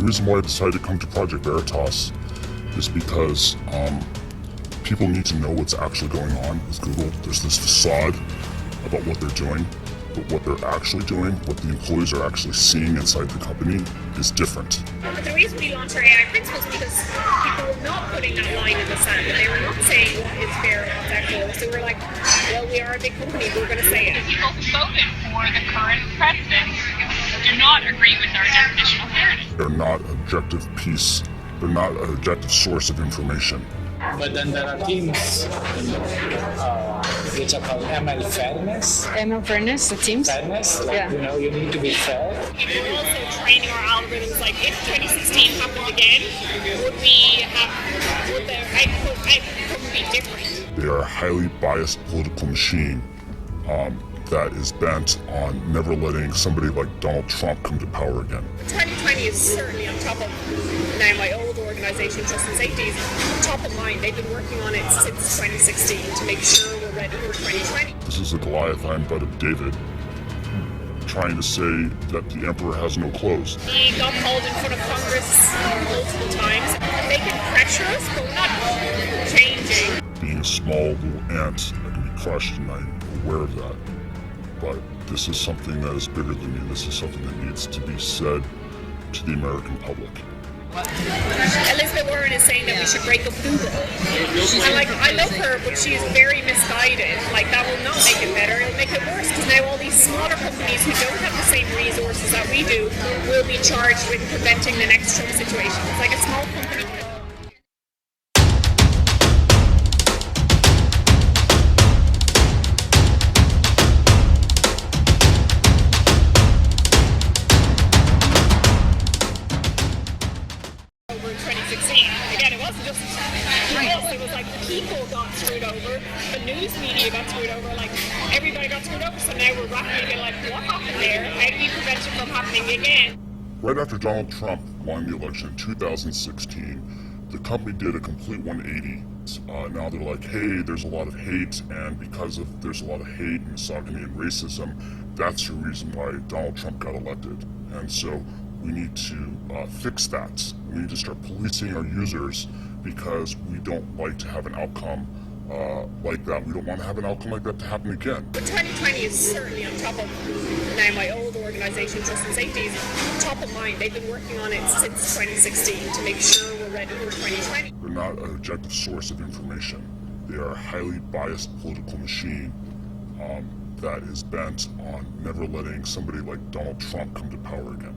reason why I decided to come to Project Veritas is because people need to know what's actually going on with Google. There's this facade about what they're doing, but what they're actually doing, what the employees are actually seeing inside the company is different. But the reason we launched our AI principles is because people were not putting that line in the sand. They were not saying what is fair and what's equitable. So we're like, well, we are a big company, we're going to say it. The people who voted for the current president do not agree with our definition of fairness. They're not objective piece. They're not an objective source of information. But then there are teams which are called ML fairness. ML fairness, the teams? Fairness, like, you need to be fair. We're also training our algorithms, like if 2016 happened again, would the outcome be different? They are a highly biased political machine that is bent on never letting somebody like Donald Trump come to power again. 2020 is certainly on top of now my old organisation, Trust and Safety, is top of mind. They've been working on it since 2016 to make sure we're ready for 2020. This is a Goliath butt of David trying to say that the emperor has no clothes. He got called in front of Congress multiple times. They can pressure us, but we're not changing. Being a small little ant that can be crushed, and I'm aware of that. But this is something that is bigger than me. This is something that needs to be said to the American public. Elizabeth Warren is saying that we should break up Google. And I love her, but she is very misguided. That will not make it better, it'll make it worse, because now all these smaller companies who don't have the same resources that we do will be charged with preventing the next Trump situation. It's like a small company. Again, it wasn't just us, it was like the people got screwed over, the news media got screwed over, everybody got screwed over, so now we're rapidly being like, what happened there? How do we prevent it from happening again? Right after Donald Trump won the election in 2016, the company did a complete 180. Now they're like, hey, there's a lot of hate, and because there's a lot of hate, misogyny, and racism, that's the reason why Donald Trump got elected. And so we need to fix that. We need to start policing our users because we don't like to have an outcome like that. We don't want to have an outcome like that to happen again. But 2020 is certainly on top of now my old organisation, Trust and Safety, is top of mind. They've been working on it since 2016 to make sure we're ready for 2020. They're not an objective source of information. They are a highly biased political machine that is bent on never letting somebody like Donald Trump come to power again.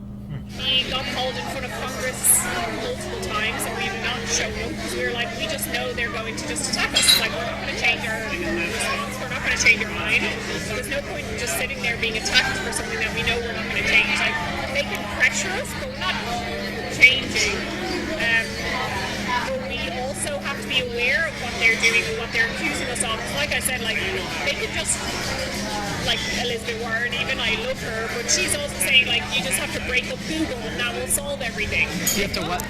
He got called in front of Congress multiple times, and we've not shown up because we were like, we just know they're going to just attack us. We're not going to change our response. We're not going to change our mind. There's no point in just sitting there being attacked for something that we know we're not going to change. They can pressure us, but we're not changing. But we also have to be aware of what they're doing and what they're accusing us of. Like I said, they could just, Elizabeth Warren, even I love her, but she's also saying you just have to break up Google and that will solve everything. You have to what?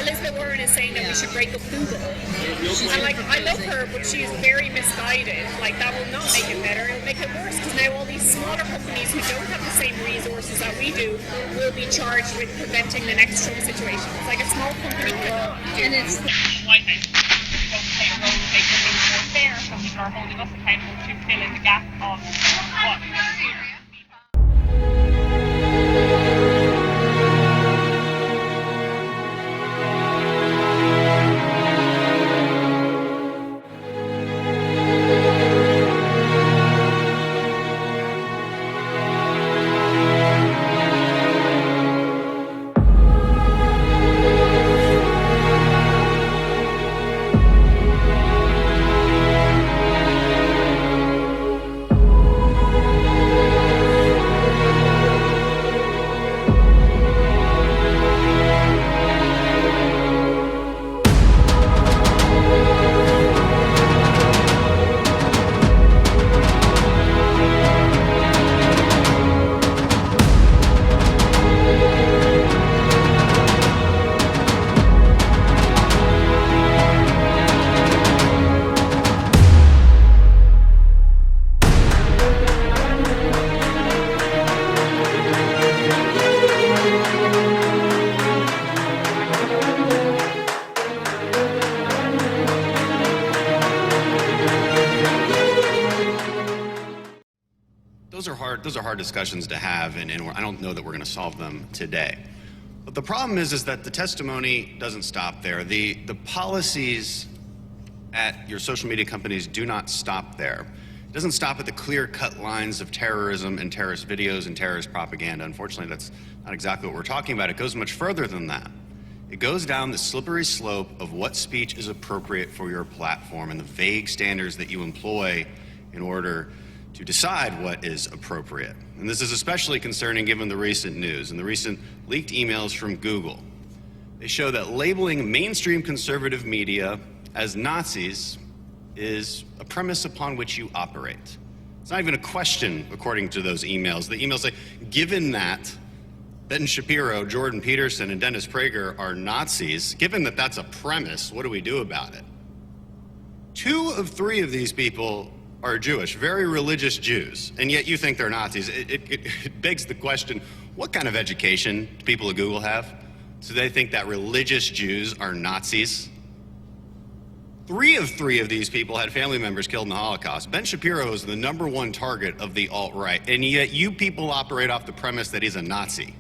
Elizabeth Warren is saying that we should break up Google. And I love her, but she's very misguided. That will not make it better, it'll make it worse, because now all these smaller companies who don't have the same resources that we do will be charged with preventing the next Trump situation. It's like a small company cannot do. And it's White House don't play a role to make things more fair, so people are holding us accountable to fill in the gap of what those are hard discussions to have, and I don't know that we're going to solve them today. But the problem is that the testimony doesn't stop there. The policies at your social media companies do not stop there. It doesn't stop at the clear-cut lines of terrorism and terrorist videos and terrorist propaganda. Unfortunately, that's not exactly what we're talking about. It goes much further than that. It goes down the slippery slope of what speech is appropriate for your platform and the vague standards that you employ in order to decide what is appropriate. And this is especially concerning given the recent news and the recent leaked emails from Google. They show that labeling mainstream conservative media as Nazis is a premise upon which you operate. It's not even a question, according to those emails. The emails say, given that Ben Shapiro, Jordan Peterson, and Dennis Prager are Nazis, given that that's a premise, what do we do about it? 2 of 3 of these people are Jewish, very religious Jews, and yet you think they're Nazis. It begs the question, what kind of education do people at Google have? So they think that religious Jews are Nazis? 3 of 3 of these people had family members killed in the Holocaust. Ben Shapiro is the #1 target of the alt-right, and yet you people operate off the premise that he's a Nazi.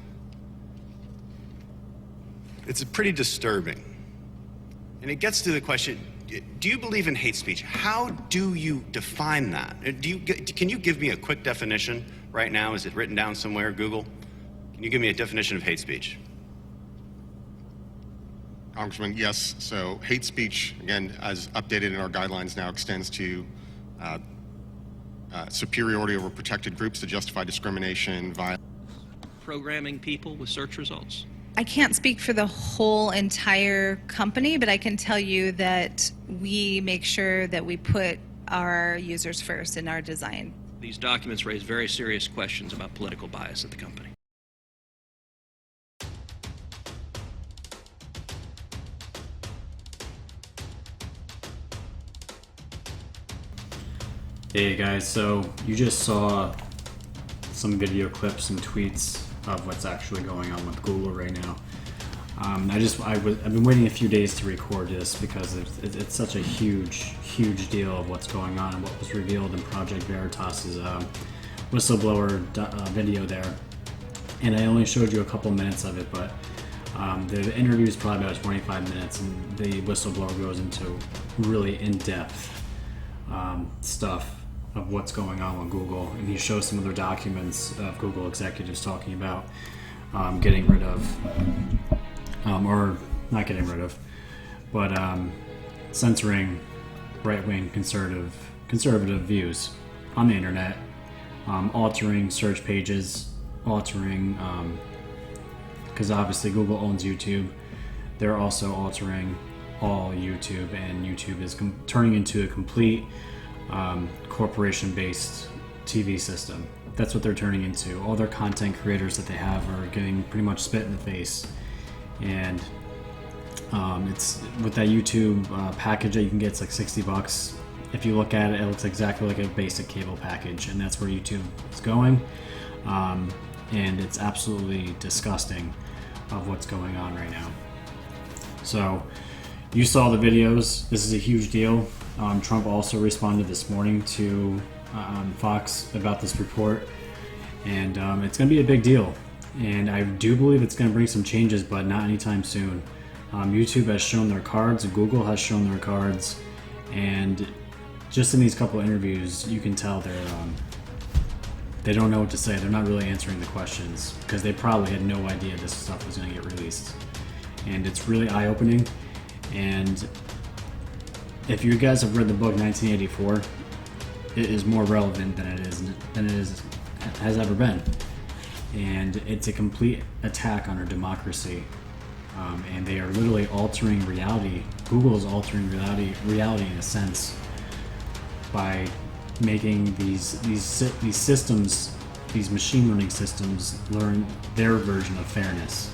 It's pretty disturbing. And it gets to the question, do you believe in hate speech? How do you define that? Can you give me a quick definition right now? Is it written down somewhere, Google? Can you give me a definition of hate speech? Congressman, yes. So hate speech, again, as updated in our guidelines now, extends to superiority over protected groups to justify discrimination, violence. Programming people with search results. I can't speak for the whole entire company, but I can tell you that we make sure that we put our users first in our design. These documents raise very serious questions about political bias at the company. Hey guys, so you just saw some video clips and tweets of what's actually going on with Google right now. I've been waiting a few days to record this because it's such a huge deal of what's going on and what was revealed in Project Veritas's whistleblower video there. And I only showed you a couple minutes of it, but the interview is probably about 25 minutes, and the whistleblower goes into really in-depth stuff of what's going on with Google, and he shows some of their documents of Google executives talking about getting rid of, or not getting rid of, but censoring right-wing conservative views on the internet, altering search pages, altering, because obviously Google owns YouTube, they're also altering all YouTube, and YouTube is turning into a complete corporation-based TV system. That's what they're turning into. All their content creators that they have are getting pretty much spit in the face. And it's with that YouTube package that you can get, it's like $60. If you look at it, it looks exactly like a basic cable package, and that's where YouTube is going. And it's absolutely disgusting of what's going on right now. So you saw the videos. This is a huge deal. Trump also responded this morning to Fox about this report, and it's going to be a big deal. And I do believe it's going to bring some changes, but not anytime soon. YouTube has shown their cards, Google has shown their cards, and just in these couple interviews, you can tell they don't know what to say. They're not really answering the questions because they probably had no idea this stuff was going to get released. And it's really eye-opening. And if you guys have read the book 1984, it is more relevant than it has ever been. And it's a complete attack on our democracy. And they are literally altering reality. Google is altering reality in a sense by making these systems, these machine learning systems, learn their version of fairness.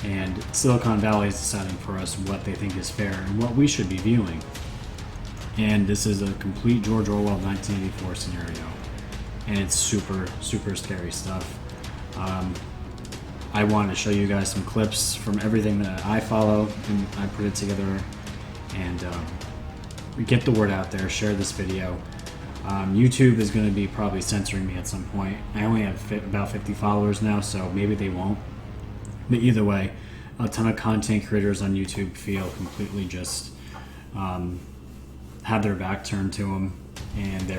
And Silicon Valley is deciding for us what they think is fair and what we should be viewing. And this is a complete George Orwell 1984 scenario. And it's super scary stuff. I wanted to show you guys some clips from everything that I follow, and I put it together, and get the word out there, share this video. YouTube is going to be probably censoring me at some point. I only have about 50 followers now, so maybe they won't. But either way, a ton of content creators on YouTube feel completely just have their back turned to them, and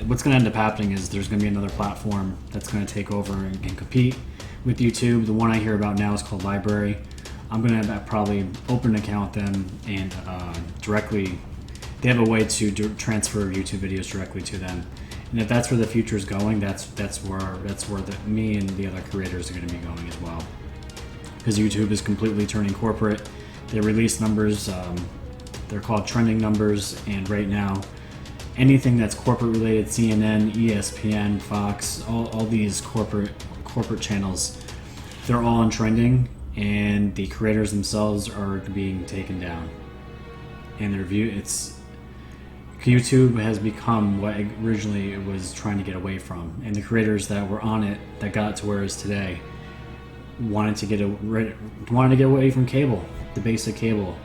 what's going to end up happening is there's going to be another platform that's going to take over and compete with YouTube. The one I hear about now is called Library. I'm going to probably open an account with them and directly. They have a way to transfer YouTube videos directly to them, and if that's where the future is going, that's where me and the other creators are going to be going as well. Because YouTube is completely turning corporate. They release numbers. They're called trending numbers, and right now, anything that's corporate related, CNN, ESPN, Fox, all these corporate channels, they're all on trending, and the creators themselves are being taken down. And their view, YouTube has become what originally it was trying to get away from, and the creators that were on it that got to where it is today wanted to get away from cable, the basic cable,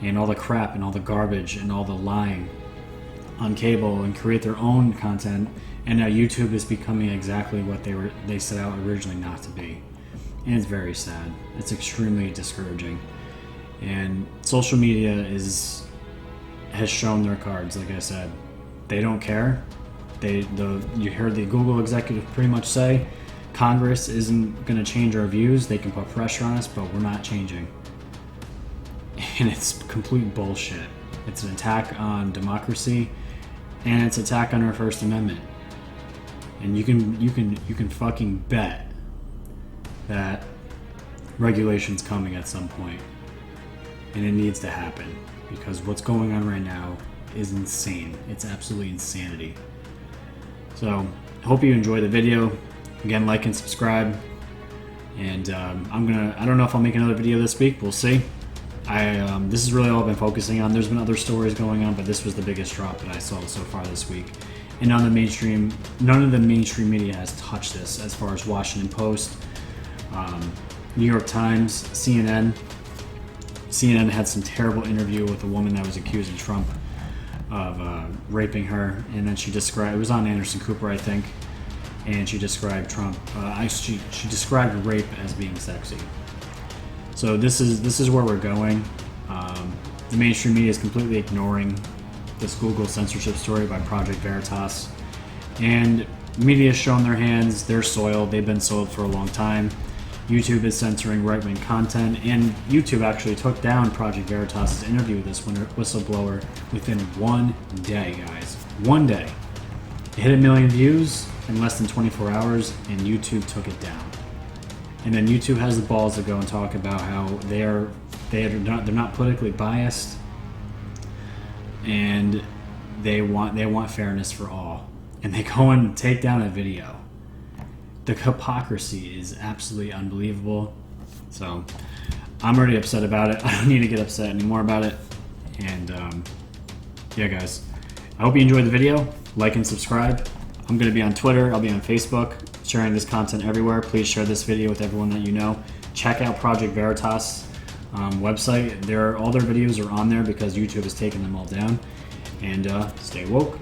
and all the crap and all the garbage and all the lying on cable, and create their own content. And now YouTube is becoming exactly what they set out originally not to be, and it's very sad. It's extremely discouraging, and social media has shown their cards. Like I said, they don't care. You heard the Google executive pretty much say, Congress isn't going to change our views. They can put pressure on us, but we're not changing. And it's complete bullshit. It's an attack on democracy, and it's an attack on our First Amendment. And you can fucking bet that regulation's coming at some point, and it needs to happen. Because what's going on right now is insane. It's absolutely insanity. So, I hope you enjoy the video. Again, like and subscribe. And I don't know if I'll make another video this week. We'll see. This is really all I've been focusing on. There's been other stories going on, but this was the biggest drop that I saw so far this week. And none of the mainstream media has touched this, as far as Washington Post, New York Times, CNN. CNN had some terrible interview with a woman that was accusing Trump of raping her, and then she described, it was on Anderson Cooper, I think, and she described Trump, she described rape as being sexy. So this is where we're going. The mainstream media is completely ignoring this Google censorship story by Project Veritas, and media has shown their hands. They're soiled. They've been soiled for a long time. YouTube is censoring right-wing content, and YouTube actually took down Project Veritas' interview with this whistleblower within 1 day, guys. 1 day. It hit 1 million views in less than 24 hours, and YouTube took it down. And then YouTube has the balls to go and talk about how they're not politically biased, and they want fairness for all, and they go and take down a video. The hypocrisy is absolutely unbelievable. So I'm already upset about it. I don't need to get upset anymore about it. And yeah, guys, I hope you enjoyed the video. Like and subscribe. I'm going to be on Twitter. I'll be on Facebook, sharing this content everywhere. Please share this video with everyone that you know. Check out Project Veritas website. All their videos are on there because YouTube has taken them all down. And stay woke.